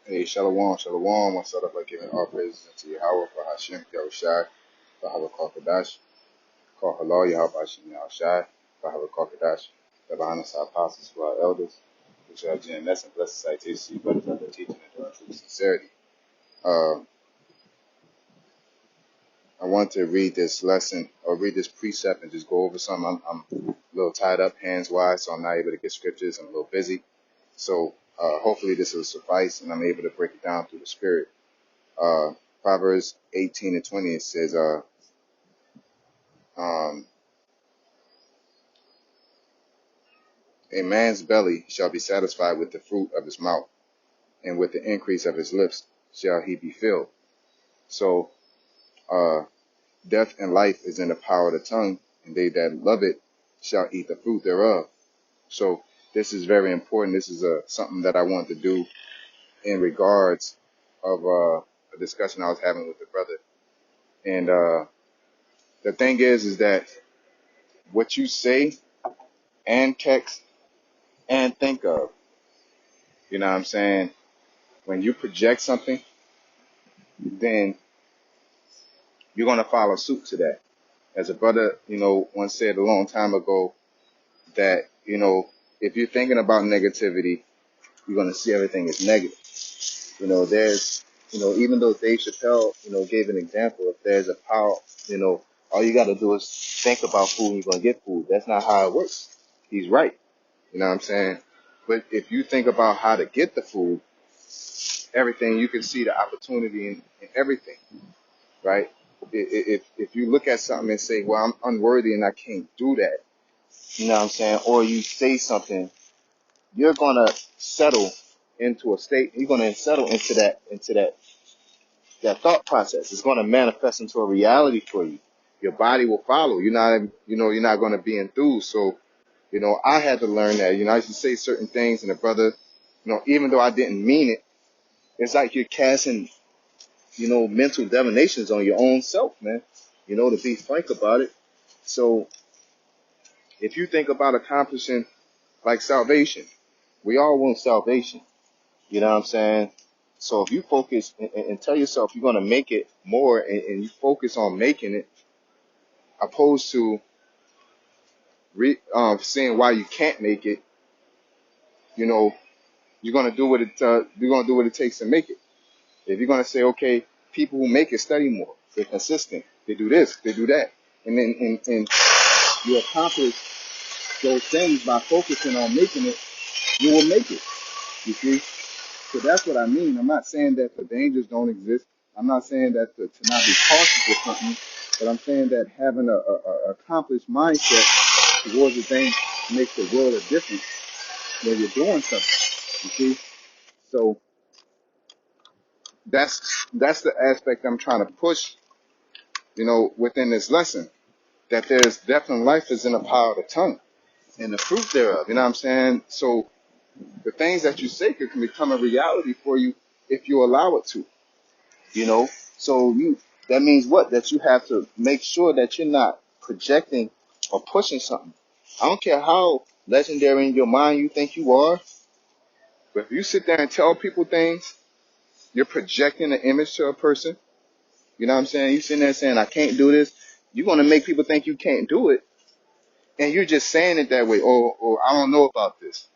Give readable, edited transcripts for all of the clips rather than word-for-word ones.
Hey, Shalom, Shalom. One start off by giving all praises unto Yahweh for Hashem, Yahushai, for Hava Kadash, call Halal, Yahweh Hashem, Yahushai, for Hava Kadash, the honest our apostles, for our elders, which are GMS and blessed citations, you brothers under teaching and doing true sincerity. Uh, I want to read this lesson or read this precept and just go over something. I'm a little tied up hands wise, so I'm not able to get scriptures. I'm a little busy. So hopefully this will suffice and I'm able to break it down through the spirit. Proverbs 18 and 20, it says, um, a man's belly shall be satisfied with the fruit of his mouth, and with the increase of his lips shall he be filled. So, death and life is in the power of the tongue, and they that love it shall eat the fruit thereof. So, this is very important. This is something that I want to do in regards of a discussion I was having with the brother. And the thing is that what you say and text and think of, you know what I'm saying? When you project something, then you're going to follow suit to that. As a brother, once said a long time ago that, if you're thinking about negativity, you're going to see everything as negative. There's, even though Dave Chappelle, gave an example, if there's a power, all you got to do is think about food and you're going to get food. That's not how it works. He's right. You know what I'm saying? But if you think about how to get the food, everything, you can see the opportunity in everything, right? If you look at something and say, well, I'm unworthy and I can't do that, you know what I'm saying? Or you say something, you're going to settle into a state, you're going to settle into that thought process. It's going to manifest into a reality for you. Your body will follow. You're not going to be enthused. So, I had to learn that. I used to say certain things and the brother, even though I didn't mean it, it's like you're casting, mental divinations on your own self, man, to be frank about it. So if you think about accomplishing like salvation, we all want salvation. You know what I'm saying? So if you focus and tell yourself you're going to make it more and you focus on making it opposed to seeing why you can't make it, you're going to do you're going to do what it takes to make it. If you're going to say, okay, people who make it study more, they're consistent, they do this, they do that, and then and you accomplish those things by focusing on making it, you will make it. You see? So that's what I mean. I'm not saying that the dangers don't exist. I'm not saying that to not be cautious with something, but I'm saying that having a accomplished mindset towards the thing makes the world of difference when you're doing something. You see? So that's the aspect I'm trying to push, within this lesson. That there's death and life is in the power of the tongue and the fruit thereof. You know what I'm saying? So the things that you say can become a reality for you if you allow it to. So that means what? That you have to make sure that you're not projecting or pushing something. I don't care how legendary in your mind you think you are, but if you sit there and tell people things, you're projecting an image to a person. You know what I'm saying? You're sitting there saying, I can't do this. You're going to make people think you can't do it. And you're just saying it that way. Or I don't know about this.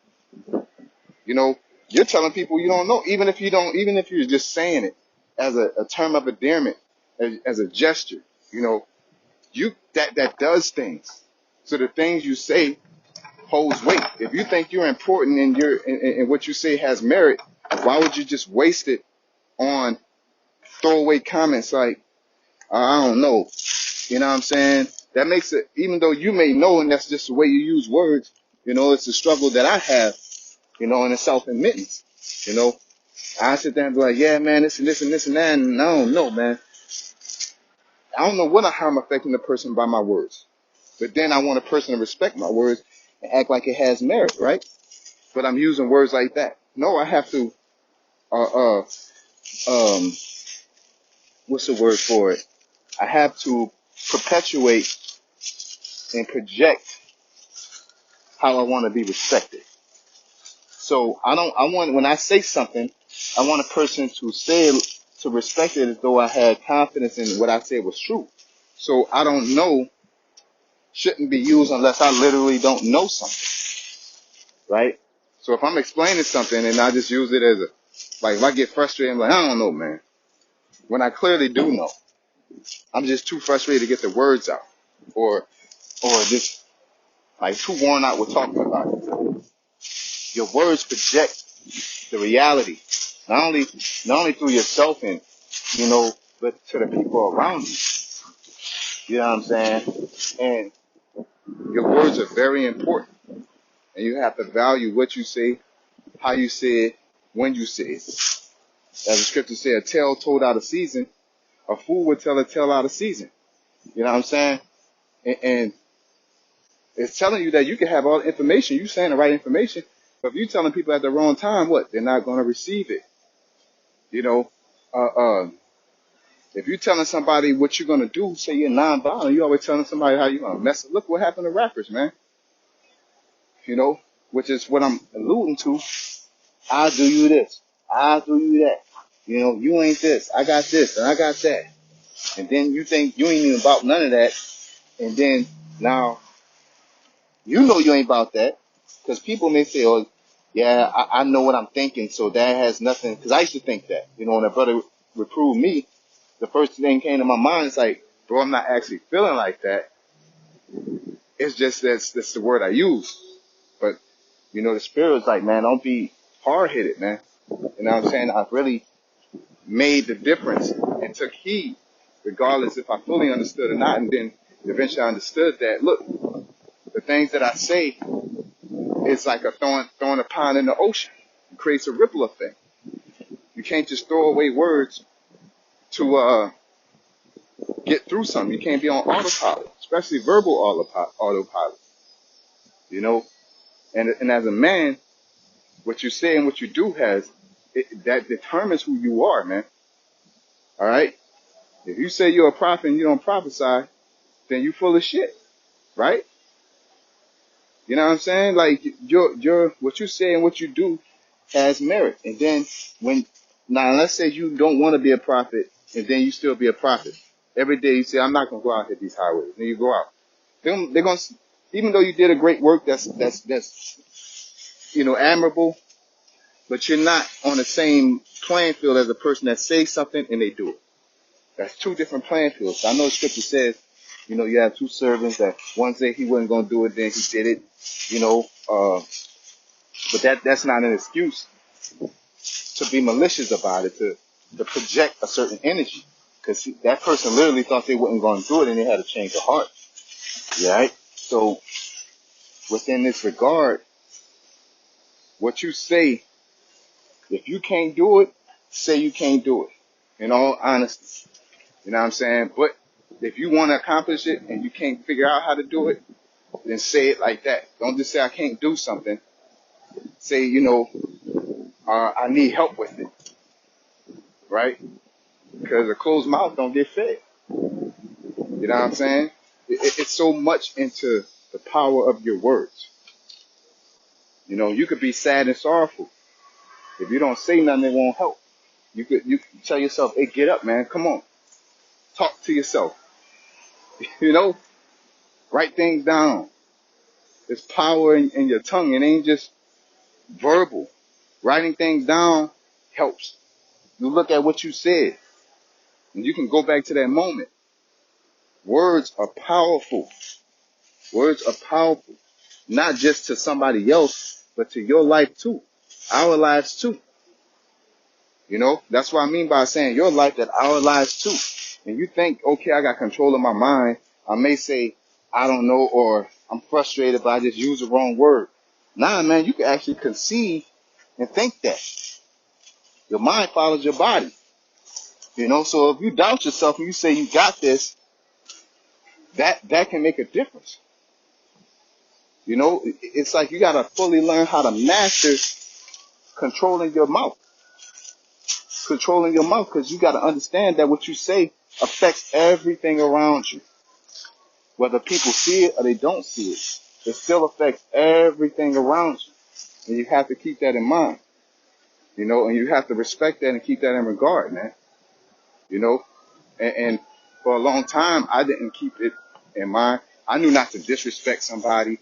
You're telling people you don't know, even if you're just saying it as a term of endearment, as a gesture, that does things. So the things you say holds weight. If you think you're important and what you say has merit, why would you just waste it on throwaway comments like, I don't know. You know what I'm saying? That makes it, even though you may know, and that's just the way you use words, it's a struggle that I have, in a self-admittance. I sit there and be like, yeah, man, this and this and this and that, and I don't know, man. I don't know how I'm affecting the person by my words. But then I want a person to respect my words and act like it has merit, right? But I'm using words like that. No, I have to, what's the word for it? I have to perpetuate and project how I want to be respected. So when I say something, I want a person to say it, to respect it as though I had confidence in what I said was true. So I don't know shouldn't be used unless I literally don't know something, right? So if I'm explaining something and I just use it as a, like if I get frustrated, I'm like, I don't know, man. When I clearly do know, I'm just too frustrated to get the words out, or just like too worn out with talking about it. Your words project the reality, not only through yourself and but to the people around you. You know what I'm saying? And your words are very important, and you have to value what you say, how you say it, when you say it. As the scripture said, a tale told out of season, a fool would tell a tale out of season. You know what I'm saying? And it's telling you that you can have all the information. You're saying the right information, but if you're telling people at the wrong time, what? They're not going to receive it. You know, if you're telling somebody what you're going to do, say you're nonviolent, you're always telling somebody how you're going to mess it. Look what happened to rappers, man. You know, which is what I'm alluding to. I'll do you this. I'll do you that. You know, you ain't this. I got this and I got that. And then you think you ain't even about none of that. And then now you know you ain't about that. Because people may say, oh, yeah, I know what I'm thinking, so that has nothing. Because I used to think that. You know, when a brother reproved me, the first thing came to my mind is like, bro, I'm not actually feeling like that. It's just that's the word I use. But, you know, the spirit's like, man, don't be hard-headed, man. You know what I'm saying? I've really made the difference and took heed, regardless if I fully understood or not. And then eventually I understood that, look, the things that I say is like a throwing a pond in the ocean. It creates a ripple effect. You can't just throw away words to get through something. You can't be on autopilot, especially verbal autopilot. You know, and as a man, what you say and what you do that determines who you are, man. All right. If you say you're a prophet and you don't prophesy, then you full of shit, right? You know what I'm saying? Like your what you say and what you do has merit. And then now let's say you don't want to be a prophet, and then you still be a prophet. Every day you say, I'm not gonna go out hit these highways. Then you go out. They're gonna, even though you did a great work, that's admirable, but you're not on the same playing field as a person that says something and they do it. That's two different playing fields. I know the scripture says, you have two servants that one said he wasn't going to do it, then he did it, but that's not an excuse to be malicious about it, to project a certain energy. Because that person literally thought they wasn't going to do it and they had to change their heart. Right? So within this regard, what you say, if you can't do it, say you can't do it. In all honesty. You know what I'm saying? But if you want to accomplish it and you can't figure out how to do it, then say it like that. Don't just say I can't do something. Say, I need help with it. Right? Because a closed mouth don't get fed. You know what I'm saying? It's so much into the power of your words. You could be sad and sorrowful. If you don't say nothing, it won't help. You could tell yourself, hey, get up, man. Come on. Talk to yourself. Write things down. There's power in your tongue. It ain't just verbal. Writing things down helps. You look at what you said, and you can go back to that moment. Words are powerful. Words are powerful. Not just to somebody else, but to your life too. Our lives too. That's what I mean by saying your life, that our lives too. And you think, okay, I got control of my mind. I may say, I don't know, or I'm frustrated, but I just use the wrong word. Nah, man, you can actually conceive and think that. Your mind follows your body. So if you doubt yourself and you say you got this, that can make a difference. It's like you got to fully learn how to master controlling your mouth. Controlling your mouth, because you got to understand that what you say affects everything around you. Whether people see it or they don't see it, it still affects everything around you. And you have to keep that in mind, and you have to respect that and keep that in regard, man. You know, and for a long time, I didn't keep it in mind. I knew not to disrespect somebody.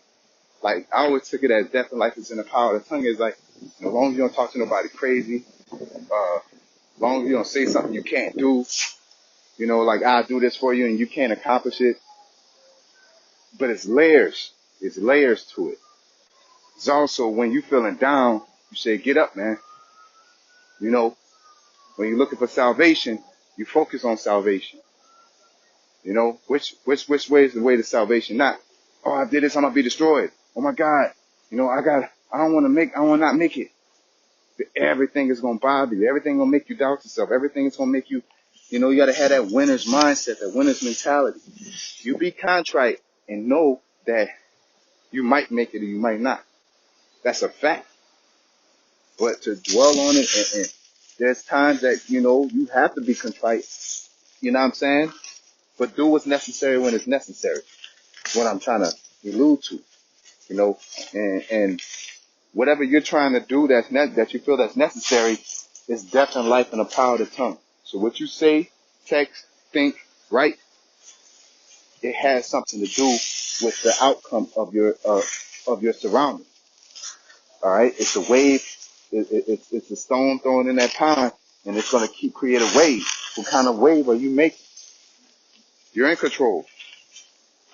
Like, I always took it as death and life is in the power of the tongue. Is like, as long as you don't talk to nobody crazy, as long as you don't say something you can't do, like, I'll do this for you and you can't accomplish it. But it's layers. It's layers to it. It's also when you feeling down, you say, get up, man. When you're looking for salvation, you focus on salvation. Which way is the way to salvation? Not, oh, I did this, I'm gonna be destroyed. Oh my God, I don't want to not make it. Everything is gonna bother you. Everything gonna make you doubt yourself. Everything is gonna make you, you gotta have that winner's mindset, that winner's mentality. You be contrite and know that you might make it or you might not. That's a fact. But to dwell on it, and there's times that, you have to be contrite. You know what I'm saying? But do what's necessary when it's necessary. What I'm trying to allude to, and whatever you're trying to do that you feel that's necessary is death and life in the power of the tongue. So what you say, text, think, write, it has something to do with the outcome of your surroundings. All right, it's a wave. It's a stone thrown in that pond, and it's going to create a wave. What kind of wave are you making? You're in control.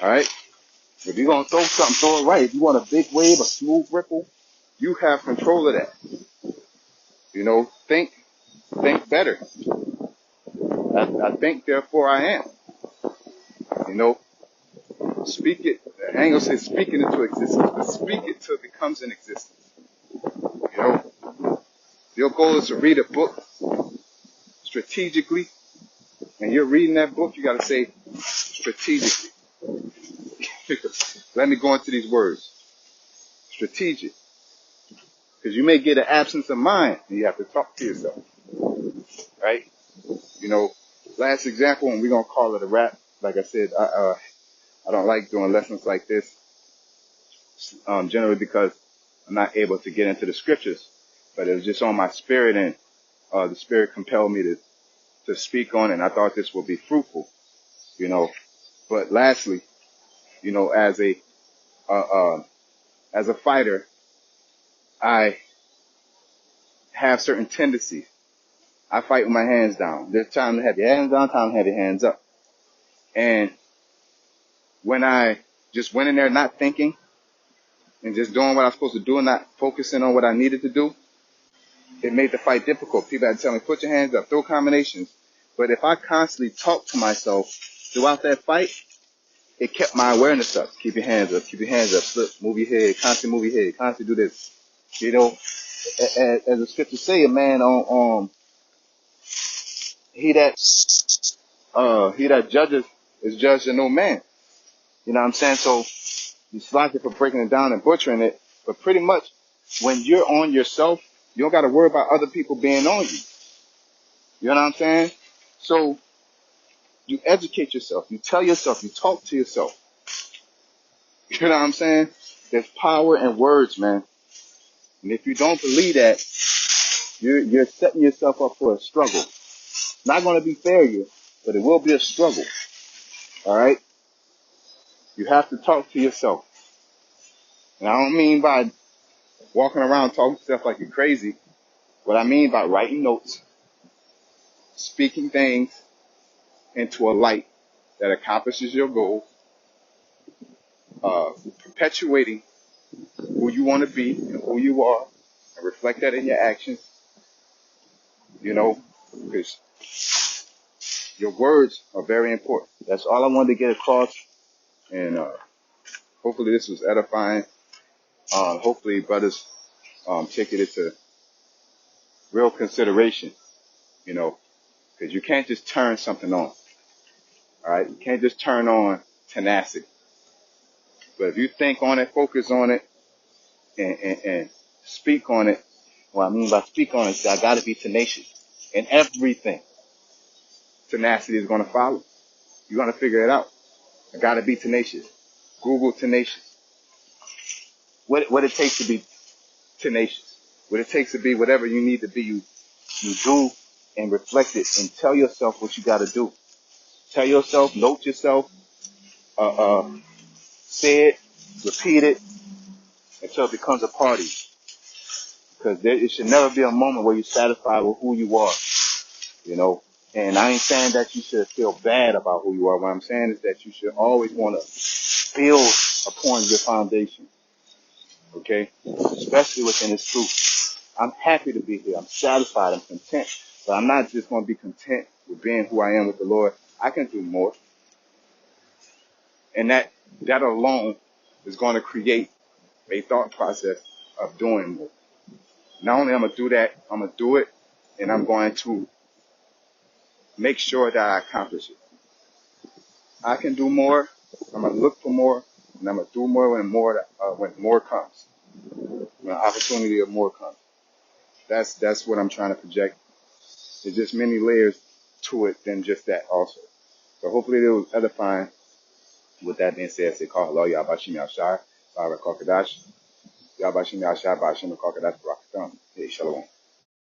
All right. If you're going to throw something, throw it right. If you want a big wave, a smooth ripple, you have control of that. Think better. I think, therefore I am. Speak it. I ain't going to say speak it into existence, but speak it till it becomes in existence. Your goal is to read a book strategically, and you're reading that book, you got to say strategically. Let me go into these words. Strategic. Because you may get an absence of mind, and you have to talk to yourself. Right? Last example, and we're going to call it a wrap. Like I said, I don't like doing lessons like this, generally because I'm not able to get into the scriptures. But it was just on my spirit, and the spirit compelled me to speak on it, and I thought this would be fruitful. But lastly, as a fighter, I have certain tendencies. I fight with my hands down. There's time to have your hands down, time to have your hands up. And when I just went in there not thinking and just doing what I was supposed to do and not focusing on what I needed to do, it made the fight difficult. People had to tell me, put your hands up, throw combinations. But if I constantly talk to myself throughout that fight, it kept my awareness up. Keep your hands up, slip, move your head, constantly move your head, constantly do this. As the scriptures say, a man he that judges is judged of no man. You know what I'm saying? So you slack it for breaking it down and butchering it, but pretty much when you're on yourself, you don't got to worry about other people being on you. You know what I'm saying? So you educate yourself, you tell yourself, you talk to yourself. You know what I'm saying? There's power in words, man. And if you don't believe that, you're setting yourself up for a struggle. It's not going to be failure, but it will be a struggle. All right? You have to talk to yourself. And I don't mean by walking around talking to yourself like you're crazy. What I mean by writing notes, speaking things into a light that accomplishes your goal, perpetuating who you want to be and who you are, and reflect that in your actions, because your words are very important. That's all I wanted to get across, and hopefully this was edifying. Hopefully brothers take it into real consideration, because you can't just turn something on. All right, you can't just turn on tenacity. But if you think on it, focus on it, and speak on it, what I mean by speak on it is I got to be tenacious in everything. Tenacity is going to follow. You're going to figure it out. I got to be tenacious. Google tenacious. What it takes to be tenacious. What it takes to be whatever you need to be, you do and reflect it and tell yourself what you got to do. Tell yourself, note yourself, say it, repeat it until it becomes a part of you. Because it should never be a moment where you're satisfied with who you are, you know. And I ain't saying that you should feel bad about who you are. What I'm saying is that you should always want to build upon your foundation, okay? Especially within this truth. I'm happy to be here. I'm satisfied. I'm content. But I'm not just going to be content with being who I am with the Lord. I can do more. And that alone is going to create a thought process of doing more. Not only I'm going to do that, I'm going to do it, and I'm going to make sure that I accomplish it. I can do more. I'm going to look for more, and I'm going to do more when more comes. When the opportunity of more comes. That's what I'm trying to project. There's just many layers to it than just that also. So hopefully it was edifying. With that being said, say call hello, Yabashim Yashai, Baba Kokadash, Yabashim Yashai, Bashim Kokadash, Rakatan. Hey, Shalom.